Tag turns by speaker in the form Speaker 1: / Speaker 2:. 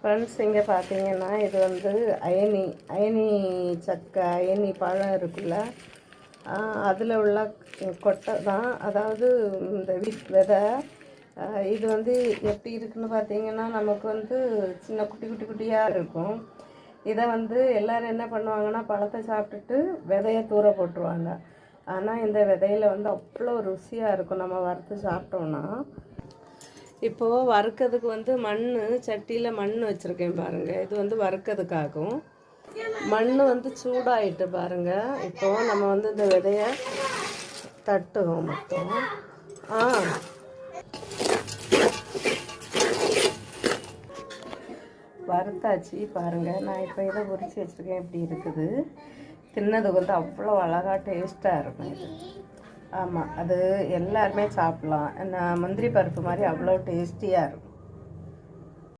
Speaker 1: Friends இங்கே பார்த்தீங்கன்னா இது வந்து அயனி சக்கை அயனி பழம் இருக்குல்ல, அதில் உள்ள கொட்டை தான். அதாவது இந்த விதை. இது வந்து எப்படி இருக்குன்னு பார்த்தீங்கன்னா நமக்கு வந்து சின்ன குட்டி குட்டி குட்டியாக இருக்கும். இதை வந்து எல்லோரும் என்ன பண்ணுவாங்கன்னா பழத்தை சாப்பிட்டுட்டு விதையை தூர போட்டுருவாங்க. ஆனால் இந்த விதையில் வந்து அவ்வளோ ருசியாக இருக்கும் நம்ம வறுத்து சாப்பிட்டோன்னா. இப்போது வறுக்கிறதுக்கு வந்து சட்டியில் மண் வச்சுருக்கேன் பாருங்கள். இது வந்து வறுக்கிறதுக்காகும். மண் வந்து சூடாயிட்டு பாருங்கள். இப்போது நம்ம வந்து இந்த விதையை தட்டுவோம் மொத்தம். வறுத்தாச்சு பாருங்கள். நான் இப்போ இதை உரித்து வச்சுருக்கேன். இப்படி இருக்குது. தின்னதுக்கு வந்து அவ்வளோ அழகாக டேஸ்ட்டாக இருக்கும் இது. ஆமாம், அது எல்லாருமே சாப்பிட்லாம். முந்திரி பருப்பு மாதிரி அவ்வளோ டேஸ்டியாக இருக்கும்.